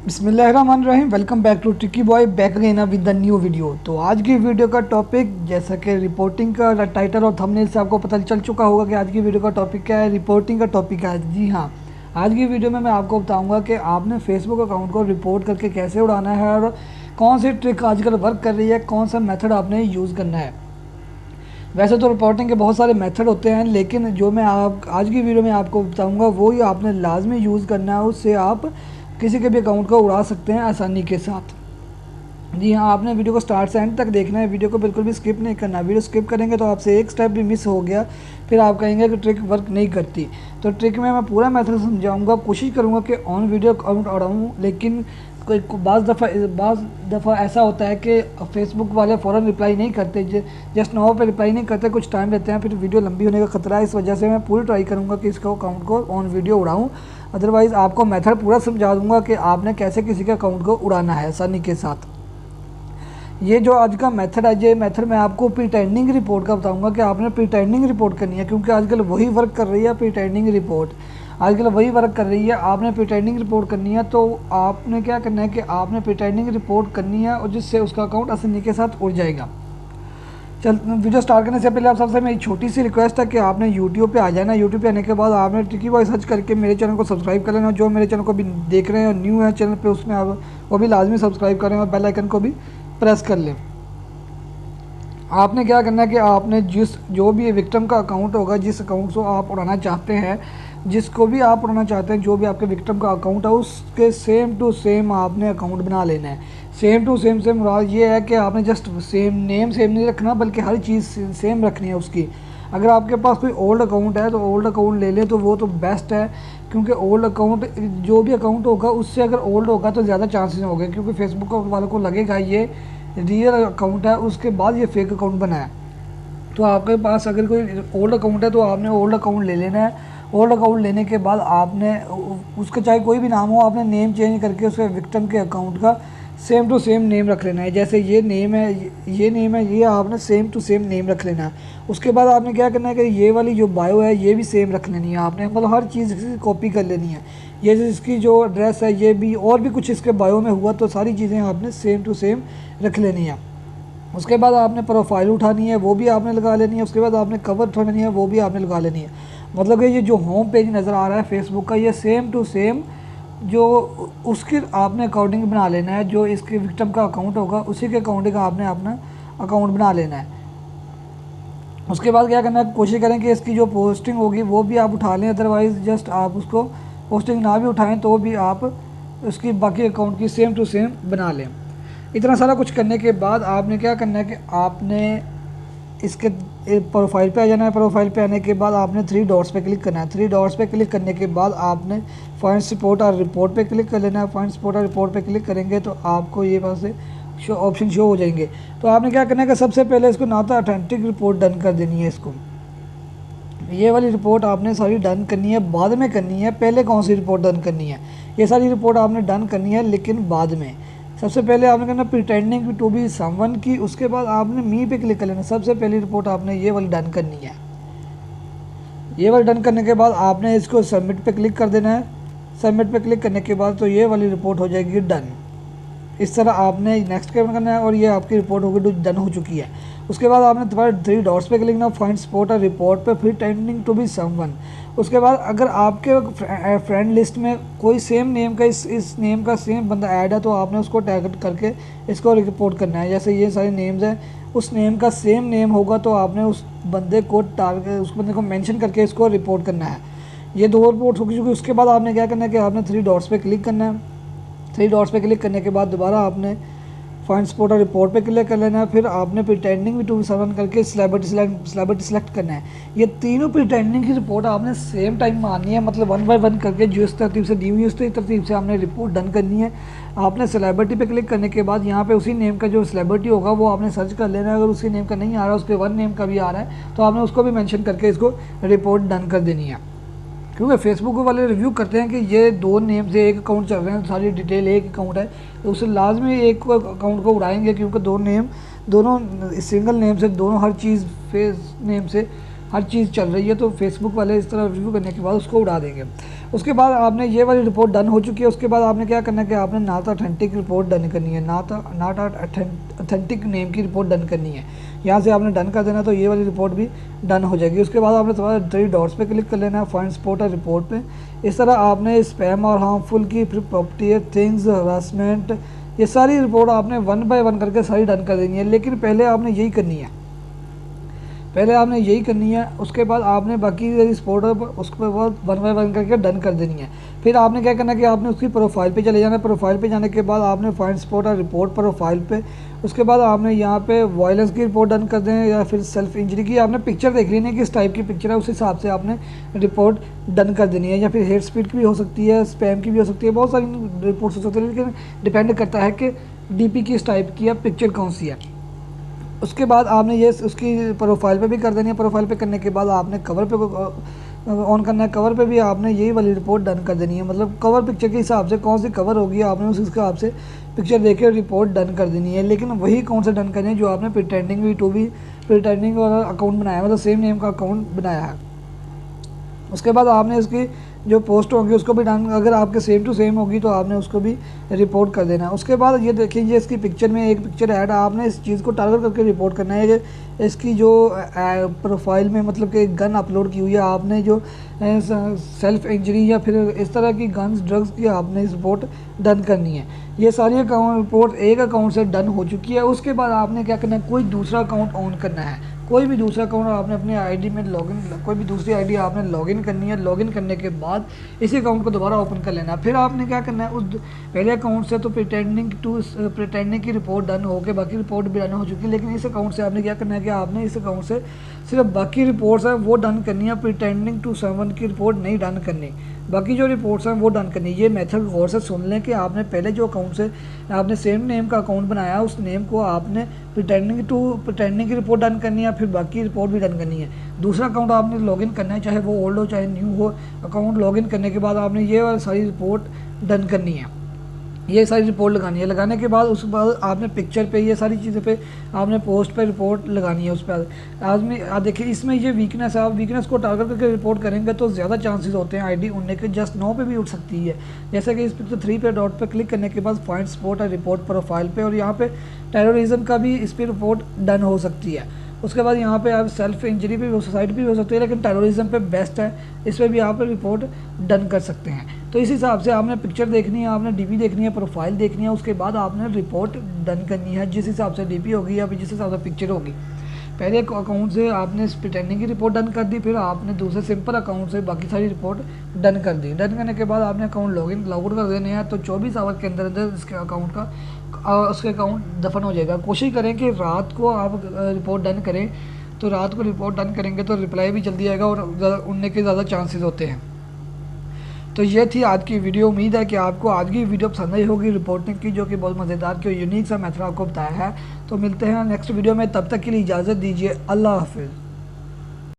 बिस्मिल्लाहिर्रहमानिर्रहीम। Welcome back to tricky boy, back again with the new video. तो आज की वीडियो का टॉपिक, जैसा कि रिपोर्टिंग का टाइटल और थंबनेल से आपको पता चल चुका होगा कि आज की वीडियो का टॉपिक क्या है। रिपोर्टिंग का टॉपिक है। जी हाँ, आज की वीडियो में मैं आपको बताऊंगा कि आपने फेसबुक अकाउंट को रिपोर्ट करके कैसे उड़ाना है और कौन सी ट्रिक आजकल वर्क कर रही है, कौन सा मेथड आपने यूज़ करना है। वैसे तो रिपोर्टिंग के बहुत सारे मेथड होते हैं, लेकिन जो मैं आज की वीडियो में आपको बताऊंगा वो ही आपने लाजमी यूज़ करना है। उससे आप किसी के भी अकाउंट को उड़ा सकते हैं आसानी के साथ। जी हाँ, आपने वीडियो को स्टार्ट से एंड तक देखना है, वीडियो को बिल्कुल भी स्किप नहीं करना। वीडियो स्किप करेंगे तो आपसे एक स्टेप भी मिस हो गया, फिर आप कहेंगे कि ट्रिक वर्क नहीं करती। तो ट्रिक में मैं पूरा मेथड समझाऊंगा, कोशिश करूंगा कि ऑन वीडियो अकाउंट उड़ाऊँ, लेकिन कोई बाज़ दफ़ा ऐसा होता है कि फेसबुक वाले फ़ौरन रिप्लाई नहीं करते, जस्ट नो पे रिप्लाई नहीं करते, कुछ टाइम लेते हैं, फिर वीडियो लंबी होने का खतरा है। इस वजह से मैं पूरी ट्राई करूँगा कि इसको अकाउंट को ऑन वीडियो उड़ाऊँ। अदरवाइज़ आपको मेथड पूरा समझा दूँगा कि आपने कैसे किसी के अकाउंट को उड़ाना है आसानी के साथ। ये जो आज का मेथड है, ये मेथड मैं आपको प्रीटेंडिंग रिपोर्ट का बताऊंगा कि आपने प्रीटेंडिंग रिपोर्ट करनी है, क्योंकि आजकल वही वर्क कर रही है। प्रीटेंडिंग रिपोर्ट आजकल वही वर्क कर रही है। आपने प्रीटेंडिंग रिपोर्ट करनी है, तो आपने क्या करना है कि आपने प्रीटेंडिंग रिपोर्ट करनी है, और जिससे उसका अकाउंट आसानी के साथ उड़ जाएगा। चल, वीडियो स्टार्ट करने से पहले आप सबसे मेरी छोटी सी रिक्वेस्ट है कि आपने यूट्यूब पे आ जाना। यूट्यूब पे आने के बाद आपने ट्रिकी बॉय सर्च करके मेरे चैनल को सब्सक्राइब कर लेना। जो मेरे चैनल को भी देख रहे हैं और न्यू है चैनल पे, उसमें आप वो भी लाजमी सब्सक्राइब करें और बेल आइकन को भी प्रेस कर लें। आपने क्या करना है कि आपने जो भी विक्टिम का अकाउंट होगा, जिस अकाउंट को आप उड़ाना चाहते हैं, जिसको भी आप उड़ाना चाहते हैं, जो भी आपके विक्टिम का अकाउंट है, उसके सेम टू सेम आपने अकाउंट बना लेना है। सेम टू सेम से मुराद ये है कि आपने जस्ट सेम नेम सेम नहीं रखना, बल्कि हर चीज़ सेम रखनी है उसकी। अगर आपके पास कोई ओल्ड अकाउंट है तो ओल्ड अकाउंट ले लें, तो वो तो बेस्ट है, क्योंकि ओल्ड अकाउंट, जो भी अकाउंट होगा उससे अगर ओल्ड होगा तो ज़्यादा चांसेस होंगे, क्योंकि फेसबुक वालों को लगेगा ये रियल अकाउंट है, उसके बाद ये फेक अकाउंट बना है। तो आपके पास अगर कोई ओल्ड अकाउंट है तो आपने ओल्ड अकाउंट ले लेना है। ओल्ड अकाउंट लेने के बाद आपने उसका चाहे कोई भी नाम हो, आपने नेम चेंज करके उसके विक्टिम के अकाउंट का सेम टू सेम नेम रख लेना है। जैसे ये नेम है, ये आपने सेम टू सेम नेम रख लेना है। उसके बाद आपने क्या करना है कि ये वाली जो बायो है ये भी सेम रख लेनी है आपने, मतलब हर चीज़ कॉपी कर लेनी है। ये इसकी जो एड्रेस है, ये भी, और भी कुछ इसके बायो में हुआ तो सारी चीज़ें आपने सेम टू सेम रख लेनी है। उसके बाद आपने प्रोफाइल उठानी है, वो भी आपने लगा लेनी है। उसके बाद आपने कवर उठानी है, वो भी आपने लगा लेनी है। मतलब कि ये जो होम पेज नज़र आ रहा है फेसबुक का, ये सेम टू सेम जो उसके आपने अकाउंटिंग बना लेना है। जो इसके विक्टिम का अकाउंट होगा उसी के अकाउंट का आपने अपना अकाउंट बना लेना है। उसके बाद क्या करना है, कोशिश करें कि इसकी जो पोस्टिंग होगी वो भी आप उठा लें, अदरवाइज़ जस्ट आप उसको पोस्टिंग ना भी उठाएं तो भी आप उसकी बाकी अकाउंट की सेम टू सेम बना लें। इतना सारा कुछ करने के बाद आपने क्या करना है कि आपने इसके प्रोफाइल पे आ जाना है। प्रोफाइल पे आने के बाद आपने 3 डॉट्स पे क्लिक करना है। 3 डॉट्स पे क्लिक करने के बाद आपने फाइंड सपोर्ट और रिपोर्ट पे क्लिक कर लेना है। फाइंड सपोर्ट और रिपोर्ट पे क्लिक करेंगे तो आपको ये पास से ऑप्शन शो हो जाएंगे। तो आपने क्या करना है कि सबसे पहले इसको ना तो ऑथेंटिक रिपोर्ट डन कर देनी है। इसको ये वाली रिपोर्ट आपने सारी डन करनी है, बाद में करनी है। पहले कौन सी रिपोर्ट डन करनी है, ये सारी रिपोर्ट आपने डन करनी है, लेकिन बाद में। सबसे पहले आपने करना प्रिटेंडिंग टू बी समवन की। उसके बाद आपने मी पे क्लिक कर लेना। सबसे पहली रिपोर्ट आपने ये वाली डन करनी है। ये वाली डन करने के बाद आपने इसको सबमिट पे क्लिक कर देना है। सबमिट पे क्लिक करने के बाद तो ये वाली रिपोर्ट हो जाएगी डन। इस तरह आपने नेक्स्ट करना है और ये आपकी रिपोर्ट होगी जो डन हो चुकी है। उसके बाद आपने दोबारा 3 डॉट्स पे क्लिक करना, फाइंड सपोर्ट और रिपोर्ट पे, फिर टेंडिंग टू बी समवन। उसके बाद अगर आपके फ्रेंड लिस्ट में कोई सेम नेम का इस नेम का सेम बंदा ऐड है तो आपने उसको टैग करके इसको रिपोर्ट करना है। जैसे ये सारे नेम्स हैं, उस नेम का सेम नेम होगा तो आपने उस बंदे को मेंशन करके इसको रिपोर्ट करना है। ये 2 रिपोर्ट हो चुकी। उसके बाद आपने क्या करना है कि आपने 3 डॉट्स पे क्लिक करना है। 3 डॉट्स पे क्लिक करने के बाद दोबारा आपने फाइंड सपोर्ट और रिपोर्ट पे क्लिक कर लेना है। फिर आपने प्रिटेंडिंग टू बी समवन करके सेलिब्रिटी सेलेक्ट करना है। ये तीनों प्रिटेंडिंग की रिपोर्ट आपने सेम टाइम मारनी है, मतलब 1 बाय 1 करके, जो इस तरतीब से दी हुई है उस तरतीब से आपने रिपोर्ट डन करनी है। आपने सेलिब्रिटी पे क्लिक करने के बाद यहाँ पे उसी नेम का जो सेलिब्रिटी होगा वो आपने सर्च कर लेना है। अगर उसी नेम का नहीं आ रहा, उसके 1 नेम का भी आ रहा है, तो आपने उसको भी मेंशन करके इसको रिपोर्ट डन कर देनी है। क्योंकि फेसबुक वाले रिव्यू करते हैं कि ये 2 नेम से एक अकाउंट चल रहे हैं, सारी डिटेल एक अकाउंट है, तो उससे लाजमी एक अकाउंट को उड़ाएंगे, क्योंकि दोनों सिंगल नेम से, दोनों हर चीज़ फेस नेम से हर चीज़ चल रही है। तो फेसबुक वाले इस तरह रिव्यू करने के बाद उसको उड़ा देंगे। उसके बाद आपने ये वाली रिपोर्ट डन हो चुकी है। उसके बाद आपने क्या करना है कि आपने नॉट ऑथेंटिक रिपोर्ट डन करनी है, नॉट ऑथेंटिक नेम की रिपोर्ट डन करनी है। यहाँ से आपने डन कर देना तो ये वाली रिपोर्ट भी डन हो जाएगी। उसके बाद आपने थोड़ा 3 डॉट्स पे क्लिक कर लेना है फाइंड स्पॉट और रिपोर्ट पे। इस तरह आपने स्पैम और हार्मफुल की, फिर प्रॉपर्टी थिंग्स, हरासमेंट, ये सारी रिपोर्ट आपने 1 बाय 1 करके सारी डन कर देनी है। लेकिन पहले आपने यही करनी है, उसके बाद आपने बाकी रिपोर्ट उसके बाद 1 बाय 1 करके डन कर देनी है। फिर आपने क्या करना है कि आपने उसकी प्रोफाइल पे चले जाना है। प्रोफाइल पे जाने के बाद आपने फाइंड स्पॉट और रिपोर्ट प्रोफाइल पे, उसके बाद आपने यहाँ पे वायलेंस की रिपोर्ट डन कर दें या फिर सेल्फ इंजरी की। आपने पिक्चर देख लेनी है किस टाइप की पिक्चर है, उस हिसाब से आपने रिपोर्ट डन कर देनी है। या फिर हेट स्पीड की भी हो सकती है, स्पैम की भी हो सकती है, बहुत सारी रिपोर्ट्स हो सकती है, लेकिन डिपेंड करता है कि DP किस टाइप की है, पिक्चर कौन सी है। उसके बाद आपने ये उसकी प्रोफाइल पे भी कर देनी है। प्रोफाइल पे करने के बाद आपने कवर पे ऑन करना है। कवर पे भी आपने यही वाली रिपोर्ट डन कर देनी है, मतलब कवर पिक्चर के हिसाब से कौन सी कवर होगी आपने उस हिसाब से पिक्चर देके रिपोर्ट डन कर देनी है। लेकिन वही कौन सा डन करनी है जो आपने प्रिटेंडिंग वाला अकाउंट बनाया है, मतलब सेम नेम का अकाउंट बनाया है। उसके बाद आपने इसकी जो पोस्ट होगी उसको भी डन, अगर आपके सेम टू सेम होगी तो आपने उसको भी रिपोर्ट कर देना है। उसके बाद ये देखिए इसकी पिक्चर में एक पिक्चर ऐड, आपने इस चीज़ को टारगेट करके रिपोर्ट करना है कि इसकी जो प्रोफाइल में मतलब कि गन अपलोड की हुई है, आपने जो सेल्फ इंजरी या फिर इस तरह की गन्स ड्रग्स की आपने इस रिपोर्ट डन करनी है। ये सारी रिपोर्ट एक अकाउंट से डन हो चुकी है। उसके बाद आपने क्या करना है, कोई दूसरा अकाउंट ऑन करना है। कोई भी दूसरा अकाउंट आपने अपने आईडी में लॉगिन, कोई भी दूसरी आईडी आपने लॉगिन करनी है। लॉगिन करने के बाद इसी अकाउंट को दोबारा ओपन कर लेना है। फिर आपने क्या करना है, उस पहले अकाउंट से तो प्रिटेंडिंग की रिपोर्ट डन हो के बाकी रिपोर्ट भी डन हो चुकी है, लेकिन इस अकाउंट से आपने क्या करना है कि आपने इस अकाउंट से सिर्फ बाकी रिपोर्ट्स हैं वो डन करनी है। प्रिटेंडिंग टू समवन की रिपोर्ट नहीं डन करनी, बाकी जो रिपोर्ट्स हैं वो डन करनी। ये मेथड गौर से सुन लें कि आपने पहले जो अकाउंट से आपने सेम नेम का अकाउंट बनाया, उस नेम को आपने प्रिटेंडिंग की रिपोर्ट डन करनी है, फिर बाकी रिपोर्ट भी डन करनी है। दूसरा अकाउंट आपने लॉगिन करना है, चाहे वो ओल्ड हो चाहे न्यू हो। अकाउंट लॉगिन करने के बाद आपने ये वाली सारी रिपोर्ट डन करनी है, ये सारी रिपोर्ट लगानी है। लगाने के बाद उसके बाद आपने पिक्चर पे, ये सारी चीज़ें पे आपने पोस्ट पे रिपोर्ट लगानी है उस पर। आदमी देखिए इसमें ये वीकनेस है, आप वीकनेस को टारगेट करके रिपोर्ट करेंगे तो ज़्यादा चांसेस होते हैं आईडी उड़ने के, जस्ट 9 पे भी उठ सकती है। जैसे कि इस पर 3 पे डॉट पे क्लिक करने के बाद फाइंड स्पॉट और रिपोर्ट प्रोफाइल पे, और यहाँ पे टेररिज्म का भी इस पर रिपोर्ट डन हो सकती है। उसके बाद यहाँ पे आप सेल्फ इंजरी भी, सुसाइड भी हो सकती है, लेकिन टेररिज्म पे बेस्ट है, इस पर भी आप रिपोर्ट डन कर सकते हैं। तो इस हिसाब से आपने पिक्चर देखनी है, आपने DP देखनी है, प्रोफाइल देखनी है, उसके बाद आपने रिपोर्ट डन करनी है जिस हिसाब से DP होगी या फिर जिस हिसाब से पिक्चर होगी। पहले अकाउंट से आपने प्रिटेंडिंग की रिपोर्ट डन कर दी, फिर आपने दूसरे सिंपल अकाउंट से बाकी सारी रिपोर्ट डन कर दी। डन करने के बाद आपने अकाउंट लॉग कर देने हैं, तो 24 आवर के अंदर अंदर इसके अकाउंट का उसके अकाउंट दफन हो जाएगा। कोशिश करें कि रात को आप रिपोर्ट डन करें, तो रात को रिपोर्ट डन करेंगे तो रिप्लाई भी जल्दी आएगा और उड़ने के ज़्यादा चांसेस होते हैं। तो ये थी आज की वीडियो। उम्मीद है कि आपको आज की वीडियो पसंद आई होगी रिपोर्टिंग की, जो कि बहुत मज़ेदार की और यूनिक सा मेथड आपको बताया है। तो मिलते हैं नेक्स्ट वीडियो में, तब तक के लिए इजाज़त दीजिए। अल्लाह हाफिज़।